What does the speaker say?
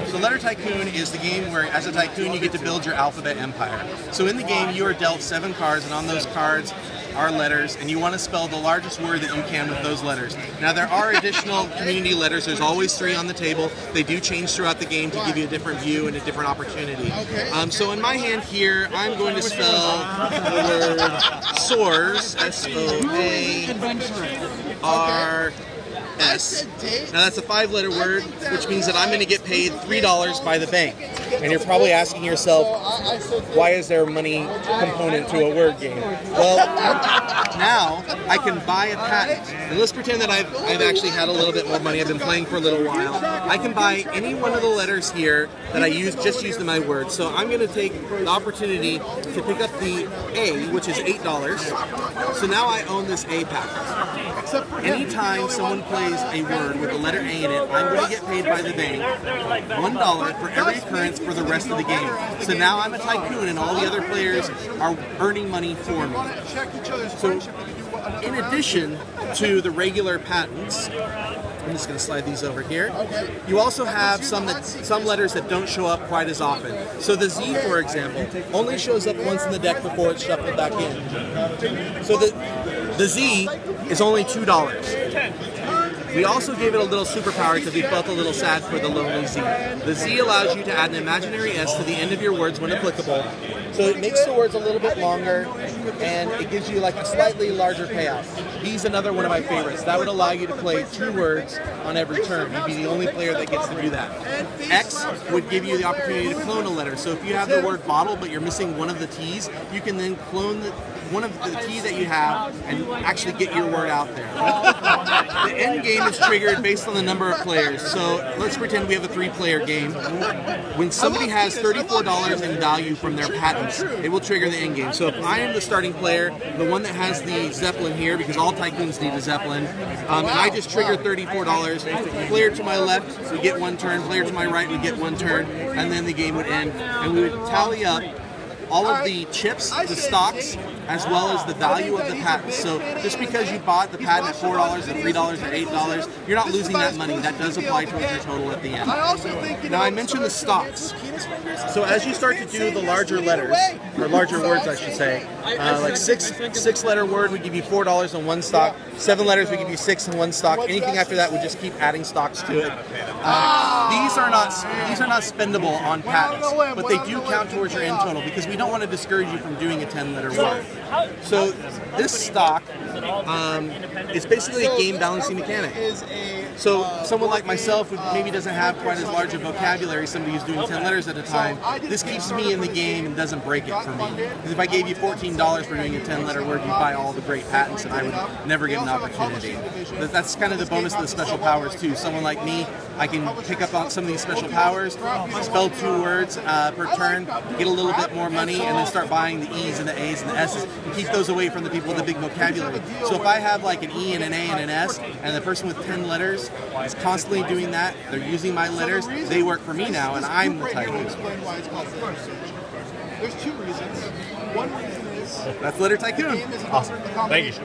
So Letter Tycoon is the game where, as a tycoon, you get to build your alphabet empire. So in the game, you are dealt 7 cards, and on those cards are letters, and you want to spell the largest word that you can with those letters. Now, there are additional community letters. There's always 3 on the table. They do change throughout the game to give you a different view and a different opportunity. So in my hand here, I'm going to spell the word soars, S-O-A-R-S. Now that's a 5-letter word, which means that I'm going to get paid $3 by the bank. And you're probably asking yourself, why is there a money component to a word game? Well, now I can buy a patent. And let's pretend that I've actually had a little bit more money. I've been playing for a little while. I can buy any one of the letters here that I just used in my word. So I'm going to take the opportunity to pick up the A, which is $8. So now I own this A patent. Anytime someone plays a word with the letter A in it, I'm going to get paid by the bank $1 for every occurrence for the rest of the game. So now I'm a tycoon and all the other players are earning money for me. So in addition to the regular patents, I'm just going to slide these over here. You also have some letters that don't show up quite as often. So the Z, for example, only shows up once in the deck before it's shuffled back in. So the Z is only $2. We also gave it a little superpower because we felt a little sad for the lonely Z. The Z allows you to add an imaginary S to the end of your words when applicable. So it makes the words a little bit longer and it gives you like a slightly larger payout. B's another one of my favorites. That would allow you to play 2 words on every turn. You'd be the only player that gets to do that. X would give you the opportunity to clone a letter. So if you have the word bottle but you're missing one of the T's, you can then clone one of the T's that you have and actually get your word out there. The end game is triggered based on the number of players. So let's pretend we have a 3-player game. When somebody has $34 in value from their patents, it will trigger the end game. So if I am the starting player, the one that has the Zeppelin here, because all tycoons need a Zeppelin, and I just triggered $34, player to my left would get 1 turn, player to my right would get 1 turn, and then the game would end. And we would tally up all of the chips, the stocks, as well as the value of the patent. So just because you bought the patent at $4 or $3 or $8, you're not losing that money. That does apply towards your total at the end. Now I mentioned the stocks. So as you start to do the larger letters, or larger words I should say, like 6-letter word would give you $4 on 1 stock, 7 letters would give you 6 on 1 stock, anything after that would just keep adding stocks to it. These are not spendable on patents, but they do count towards your end total because we don't want to discourage you from doing a 10-letter word. So this stock is basically a game balancing mechanic. So someone like myself who maybe doesn't have quite as large a vocabulary, somebody who's doing 10 letters at a time, this keeps me in the game and doesn't break it for me. Because if I gave you $14 for doing a 10-letter word, you'd buy all the great patents and I would never get an opportunity. But that's kind of the bonus of the special powers too. Someone like me, I can pick up on some of these special powers, spell 2 words per turn, get a little bit more money, and then start buying the E's and the A's and the S's, and keep those away from the people with the big vocabulary. So if I have like an E and an A and an S, and the person with 10 letters is constantly doing that, they're using my letters, they work for me now, and I'm the tycoon. There's 2 reasons. One reason is that's Letter Tycoon. Awesome. Thank you.